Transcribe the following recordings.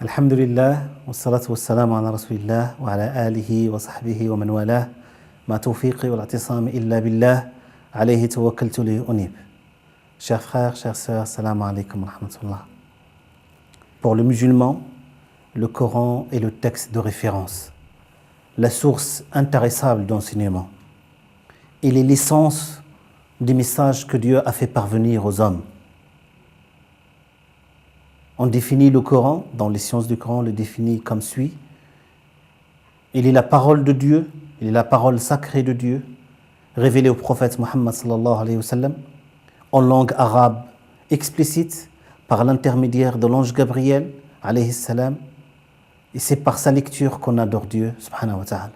Alhamdulillah, wassalatu wassalamu ala rasulillah wa ala alihi wa sahbihi wa man walah, ma tawfiqi wa l'atisam illa billah, alayhi tawakkaltu li unib. Chers frères, chères sœurs, salam alaikum wa rahmatullah. Pour le musulman, le Coran est le texte de référence, la source intarissable d'enseignement. Il est l'essence des messages que Dieu a fait parvenir aux hommes. On définit le Coran, dans les sciences du Coran, on le définit comme suit. Il est la parole de Dieu, il est la parole sacrée de Dieu, révélée au prophète Muhammad sallallahu alayhi wa sallam, en langue arabe explicite, par l'intermédiaire de l'ange Gabriel alayhi salam, et c'est par sa lecture qu'on adore Dieu subhanahu wa ta'ala.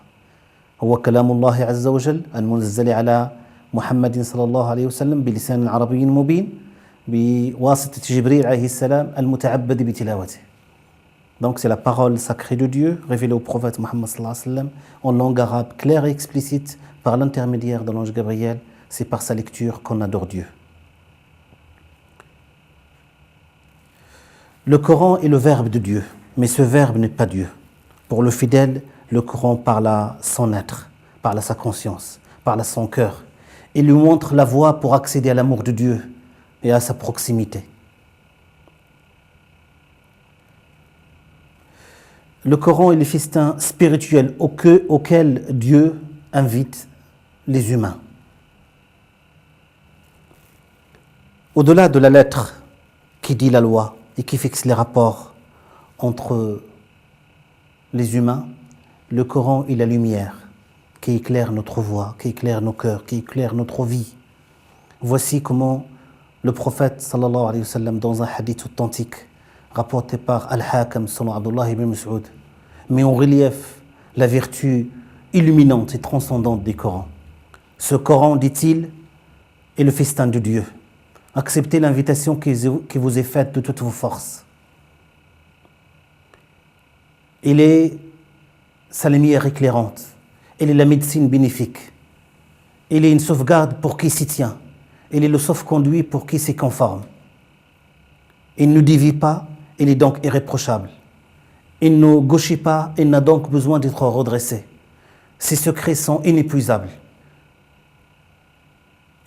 هو كلام الله عز وجل المنزل على محمد صلى الله عليه وسلم بلسان عربي مبين بواسطة جبريل عليه السلام المتعبد بتلاوته. Donc c'est la parole sacrée de Dieu révélée au prophète Muhammad sallallahu alayhi wa sallam en langue arabe claire et explicite par l'intermédiaire de l'ange Gabriel. C'est par sa lecture qu'on adore Dieu. Le Coran est le verbe de Dieu, mais ce verbe n'est pas Dieu. Pour le fidèle, le Coran parle à son être, parle à sa conscience, parle à son cœur. Il lui montre la voie pour accéder à l'amour de Dieu et à sa proximité. Le Coran est le festin spirituel auquel Dieu invite les humains. Au-delà de la lettre qui dit la loi et qui fixe les rapports entre les humains, le Coran est la lumière qui éclaire notre voie, qui éclaire nos cœurs, qui éclaire notre vie. Voici comment le prophète sallallahu alayhi wa sallam, dans un hadith authentique rapporté par Al-Hakam selon Abdullah ibn Mas'ud, met en relief la vertu illuminante et transcendante du Coran. Ce Coran, dit-il, est le festin de Dieu. Acceptez l'invitation qui vous est faite de toutes vos forces. Il est sa lumière éclairante. Il est la médecine bénéfique. Il est une sauvegarde pour qui s'y tient. Il est le sauf-conduit pour qui s'y conforme. Il ne dévie pas, il est donc irréprochable. Il ne gauchit pas, il n'a donc besoin d'être redressé. Ses secrets sont inépuisables.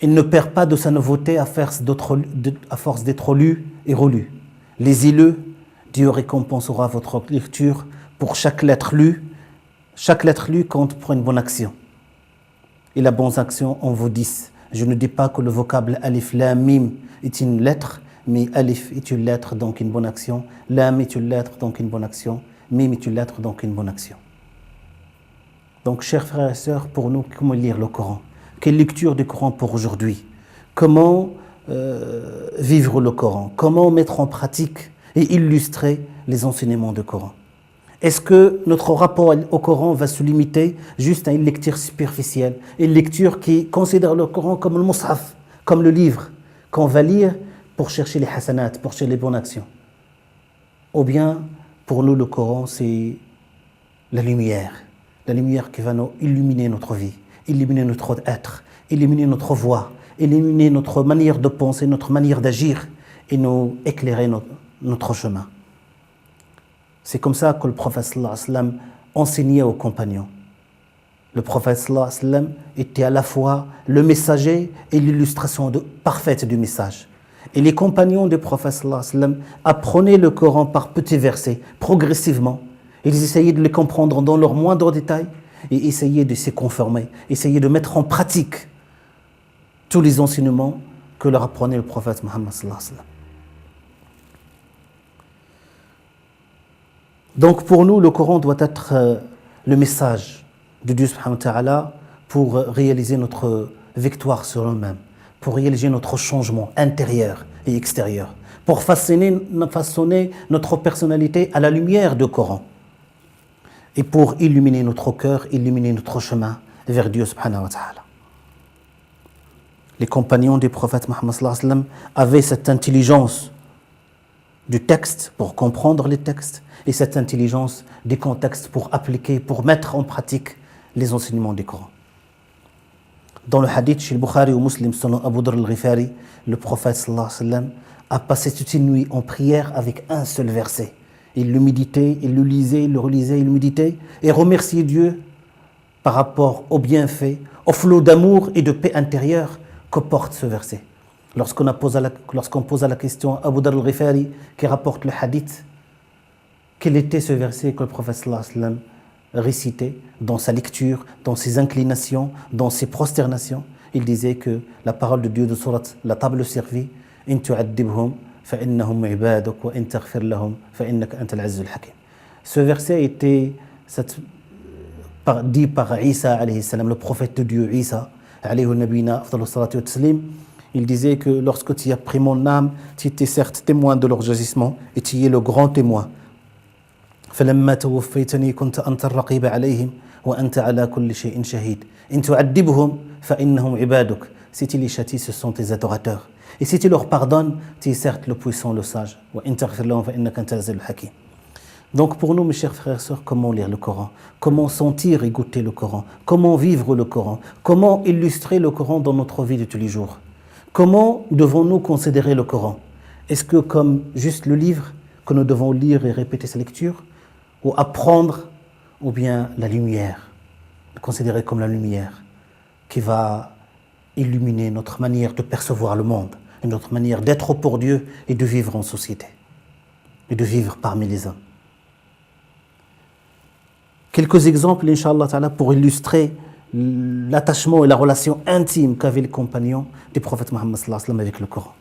Il ne perd pas de sa nouveauté à force d'être lu et relu. Lisez-le, Dieu récompensera votre lecture pour chaque lettre lue. Chaque lettre lue compte pour une bonne action. Et la bonne action en vaut 10. Je ne dis pas que le vocable alif, lam, mim est une lettre, mais alif est une lettre, donc une bonne action. Lam est une lettre, donc une bonne action. Mim est une lettre, donc une bonne action. Donc, chers frères et sœurs, pour nous, comment lire le Coran? Quelle lecture du Coran pour aujourd'hui? Comment vivre le Coran? Comment mettre en pratique et illustrer les enseignements du Coran? Est-ce que notre rapport au Coran va se limiter juste à une lecture superficielle, une lecture qui considère le Coran comme le mushaf, comme le livre qu'on va lire pour chercher les hasanat, pour chercher les bonnes actions? Ou bien, pour nous, le Coran, c'est la lumière qui va nous illuminer notre vie, illuminer notre être, illuminer notre voix, illuminer notre manière de penser, notre manière d'agir et nous éclairer notre chemin. C'est comme ça que le prophète sallallahu alayhi wa sallam enseignait aux compagnons. Le prophète sallallahu alayhi wa sallam était à la fois le messager et l'illustration parfaite du message. Et les compagnons du prophète sallallahu alayhi wa sallam apprenaient le Coran par petits versets, progressivement. Ils essayaient de les comprendre dans leurs moindres détails et essayaient de s'y conformer, essayaient de mettre en pratique tous les enseignements que leur apprenait le prophète Muhammad sallallahu alayhi wa sallam. Donc pour nous, le Coran doit être le message de Dieu subhanahu wa ta'ala pour réaliser notre victoire sur nous-mêmes, pour réaliser notre changement intérieur et extérieur, pour façonner notre personnalité à la lumière du Coran et pour illuminer notre cœur, illuminer notre chemin vers Dieu subhanahu wa ta'ala. Les compagnons du prophète Muhammad sallallahu alayhi wa sallam avaient cette intelligence du texte pour comprendre les textes et cette intelligence des contextes pour appliquer, pour mettre en pratique les enseignements du Coran. Dans le hadith chez le Bukhari ou Muslim, selon Abu Dharr al-Ghifari, le prophète sallallahu alayhi wa sallam a passé toute une nuit en prière avec un seul verset. Il le méditait, il le lisait, il le relisait, il le méditait et remerciait Dieu par rapport aux bienfaits, au flot d'amour et de paix intérieure que porte ce verset. Lorsqu'on posa la question à Abu Dharr al-Ghifari qui rapporte le hadith, quel était ce verset que le prophète sallallahu alayhi wa sallam récitait dans sa lecture, dans ses inclinations, dans ses prosternations? Il disait que la parole de Dieu de Surat la table servie, in tu'addibhum فإنهم عبادك وإن تغفر لهم فإنك أنت العزيز الحكيم. Ce verset était dit par Isa alayhi salam, le prophète de Dieu Isa alayhi nabina afdalu salatu wa taslim. Il disait que lorsque tu as pris mon âme, tu étais certes témoin de leur jugement et tu es le grand témoin. فلما توفيتني كنت أنت الرقيب عليهم وأنت على كل شيء شهيد إن تعذبهم فإنهم عبادك. Si tu les châties, ce sont tes adorateurs. Et si tu leur pardonnes, tu es certes le puissant, le sage. Donc pour nous, mes chers frères et sœurs, comment lire le Coran? Comment sentir et goûter le Coran? Comment vivre le Coran? Comment illustrer le Coran dans notre vie de tous les jours? Comment devons-nous considérer le Coran? Est-ce que comme juste le livre que nous devons lire et répéter sa lecture? Ou apprendre? Ou bien la lumière? Le considérer comme la lumière qui va illuminer notre manière de percevoir le monde, et notre manière d'être pour Dieu et de vivre en société, et de vivre parmi les hommes. Quelques exemples, Inch'Allah Ta'ala, pour illustrer l'attachement et la relation intime qu'avaient les compagnons du prophète Mohammed sallallahu alayhi wa sallam avec le Coran.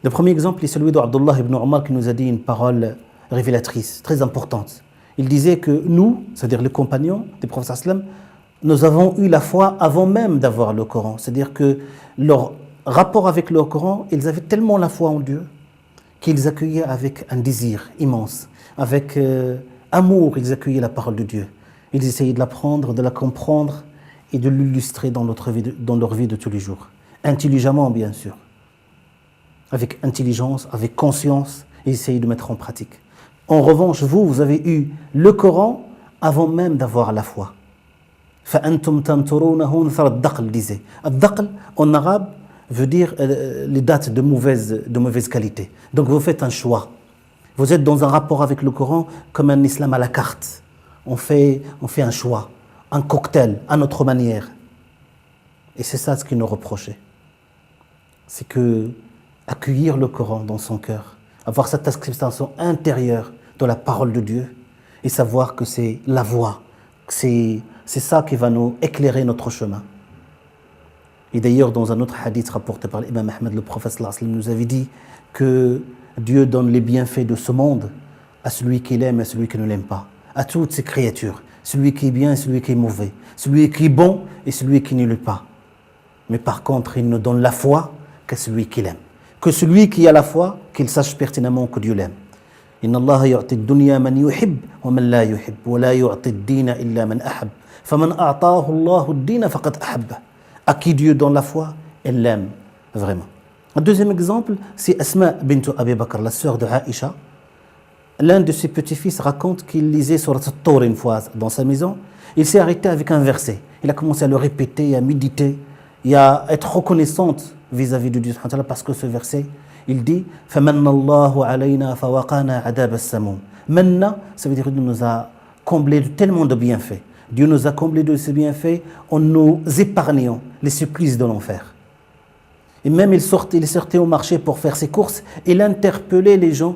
Le premier exemple est celui d'Abdullah ibn Omar qui nous a dit une parole révélatrice, très importante. Il disait que nous, c'est-à-dire les compagnons du prophète sallallahu alayhi wa sallam, nous avons eu la foi avant même d'avoir le Coran. C'est-à-dire que leur rapport avec le Coran, ils avaient tellement la foi en Dieu qu'ils accueillaient avec un désir immense, avec amour, ils accueillaient la parole de Dieu. Ils essayaient de l'apprendre, de la comprendre et de l'illustrer dans leur vie de tous les jours. Intelligemment, bien sûr. Avec intelligence, avec conscience, ils essayaient de mettre en pratique. En revanche, vous avez eu le Coran avant même d'avoir la foi. فأنتم تنطرونه نثر الدقل disait. الدقل en arabe veut dire les dates de mauvaise qualité. Donc vous faites un choix. Vous êtes dans un rapport avec le Coran comme un islam à la carte. On fait un choix, un cocktail à notre manière. Et c'est ça ce qui nous reprochait. C'est que accueillir le Coran dans son cœur, avoir cette acceptation intérieure de la parole de Dieu et savoir que c'est la voie, que c'est ça qui va nous éclairer notre chemin. Et d'ailleurs, dans un autre hadith rapporté par l'imam Ahmed, le prophète sallallahu alayhi wa sallam nous avait dit que Dieu donne les bienfaits de ce monde à celui qui l'aime et à celui qui ne l'aime pas, à toutes ses créatures, celui qui est bien et celui qui est mauvais, celui qui est bon et celui qui ne l'est pas. Mais par contre, il ne donne la foi qu'à celui qui l'aime. Que celui qui a la foi, qu'il sache pertinemment que Dieu l'aime. إن الله يعطي الدنيا من يحب ومن لا يحب ولا يعطي الدين إلا من أحب فمن أعطاه الله الدين فقد أحبه. À qui Dieu donne la foi, elle l'aime vraiment. Un deuxième exemple, c'est Asma bint Abi Bakr, la sœur de Aïcha. L'un de ses petits-fils raconte qu'il lisait Surat At-Tur une fois dans sa maison. Il s'est arrêté avec un verset. Il a commencé à le répéter, à méditer et à être reconnaissante vis-à-vis de Dieu parce que ce verset, il dit فَمَنَّ اللَّهُ عَلَيْنَا فَوَقَانَا عَذَابَ السَّمُومِ. Manna, ça veut dire qu'il nous a comblé de tellement de bienfaits. Dieu nous a comblé de ces bienfaits en nous épargnant les supplices de l'enfer. Et même il sortait au marché pour faire ses courses. Il interpellait les gens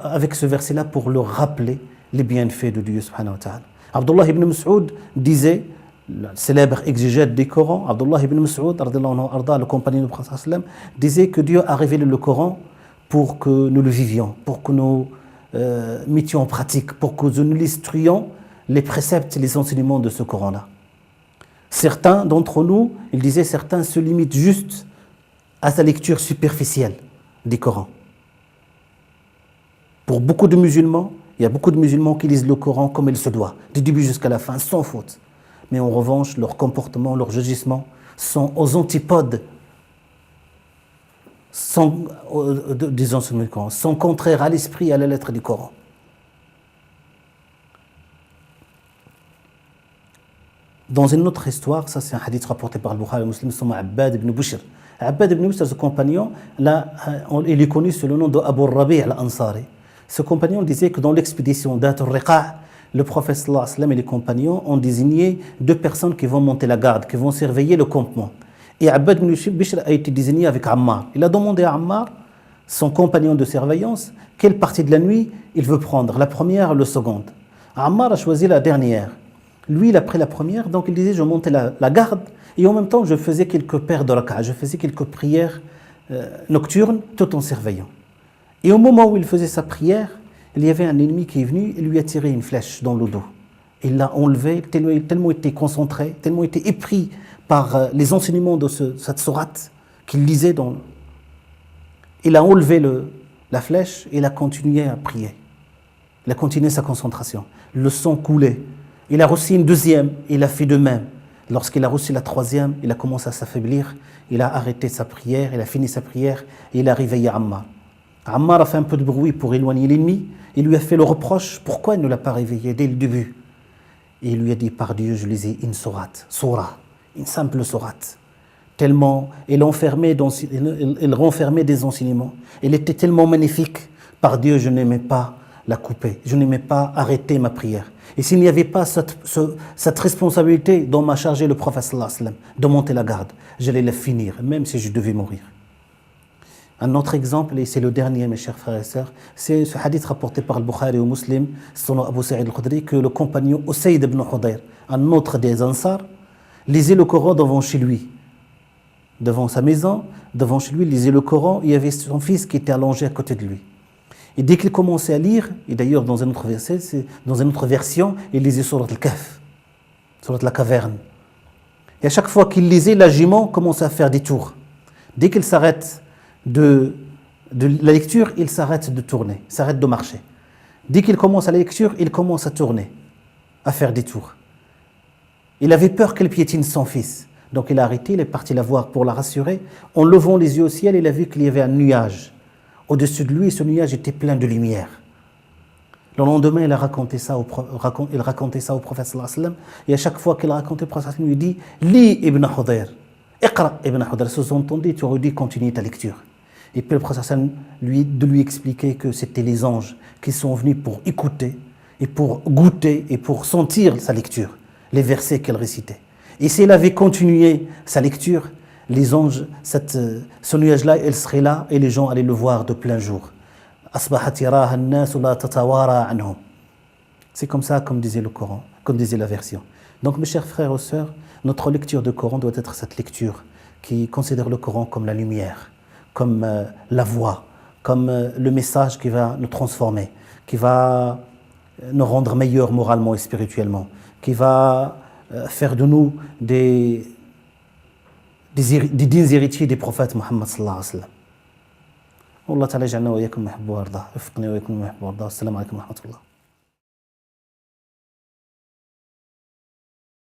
avec ce verset-là pour leur rappeler les bienfaits de Dieu subhanahu wa ta'ala. Abdullah ibn Mas'ud disait, le célèbre exégète du Coran, Abdullah ibn Mas'ud, le compagnon du prophète sallam, disait que Dieu a révélé le Coran pour que nous le vivions, pour que nous mettions en pratique, pour que nous illustrions les préceptes et les enseignements de ce Coran-là. Certains d'entre nous, il disait, certains se limitent juste à sa lecture superficielle du Coran. Pour beaucoup de musulmans, il y a beaucoup de musulmans qui lisent le Coran comme il se doit, du début jusqu'à la fin, sans faute. Mais en revanche, leur comportement, leur jugement sont aux antipodes, sont contraires à l'esprit et à la lettre du Coran. Dans une autre histoire, ça c'est un hadith rapporté par le Bukhari et Muslim, c'est Abbad ibn Bushr. Abbad ibn Bushr, ce compagnon, là, il est connu sous le nom d'Abu Rabi' al-Ansari. Ce compagnon disait que dans l'expédition d'At al-Riqa', le prophète sallallahu alayhi wa sallam et les compagnons ont désigné 2 personnes qui vont monter la garde, qui vont surveiller le campement. Et Abbad ibn Bushr a été désigné avec Ammar. Il a demandé à Ammar, son compagnon de surveillance, quelle partie de la nuit il veut prendre, la première ou la seconde. Ammar a choisi la dernière. Lui, il a pris la première, donc il disait, je montais la garde, et en même temps, je faisais quelques paires de rak'a, je faisais quelques prières nocturnes, tout en surveillant. Et au moment où il faisait sa prière, il y avait un ennemi qui est venu et lui a tiré une flèche dans le dos. Il l'a enlevé, tellement était concentré, tellement était épris par les enseignements de cette sourate qu'il lisait dans... Il a enlevé la flèche et il a continué à prier. Il a continué sa concentration. Le sang coulait. Il a reçu une deuxième, il a fait de même. Lorsqu'il a reçu la troisième, il a commencé à s'affaiblir. Il a arrêté sa prière, il a fini sa prière et il a réveillé Ammar. Ammar a fait un peu de bruit pour éloigner l'ennemi. Il lui a fait le reproche, pourquoi il ne l'a pas réveillé dès le début? Et il lui a dit, par Dieu, je lisais une sourate, une simple sourate. Tellement, il renfermait des enseignements. Il était tellement magnifique, par Dieu, je n'aimais pas la couper, je n'aimais pas arrêter ma prière. Et s'il n'y avait pas cette responsabilité dont m'a chargé le prophète sallallahu alayhi wa sallam, de monter la garde, j'allais la finir, même si je devais mourir. Un autre exemple, et c'est le dernier, mes chers frères et sœurs, c'est ce hadith rapporté par le Bukhari ou Muslim, selon Abu Sa'id al-Khudri, que le compagnon Usayd ibn Hudayr, un autre des Ansar, lisait le Coran devant chez lui. Devant sa maison, devant chez lui, il lisait le Coran, il y avait son fils qui était allongé à côté de lui. Et dès qu'il commençait à lire, et d'ailleurs dans un autre verset, dans une autre version, il lisait Surat al-Kahf, Surat la caverne. Et à chaque fois qu'il lisait, la jument commençait à faire des tours. Dès qu'il s'arrête de la lecture, il s'arrête de tourner, s'arrête de marcher. Dès qu'il commence à la lecture, il commence à tourner, à faire des tours. Il avait peur qu'elle piétine son fils. Donc il a arrêté, il est parti la voir pour la rassurer. En levant les yeux au ciel, il a vu qu'il y avait un nuage. Au-dessus de lui, ce nuage était plein de lumière. Le lendemain, il racontait ça au prophète sallallahu alayhi wa sallam. Et à chaque fois qu'il racontait, le prophète lui dit « Li ibn Hudayr, Iqra ibn Hudayr », sous-entendu, tu aurais dû continuer ta lecture. Et puis le prophète de lui expliquer que c'était les anges qui sont venus pour écouter et pour goûter et pour sentir sa lecture, les versets qu'elle récitait. Et s'il avait continué sa lecture, les anges, ce nuage-là, il serait là et les gens allaient le voir de plein jour. C'est comme ça, comme disait le Coran, comme disait la version. Donc mes chers frères et sœurs, notre lecture du Coran doit être cette lecture qui considère le Coran comme la lumière, comme la voix, comme le message qui va nous transformer, qui va nous rendre meilleurs moralement et spirituellement, qui va faire de nous des dignes héritiers des prophètes Muhammad sallallahu alayhi wa sallam. والله تعالى يجعلنا وإياكم محبوب وارضاه وفقنا وإياكم محبوب وارضاه والسلام عليكم ورحمة الله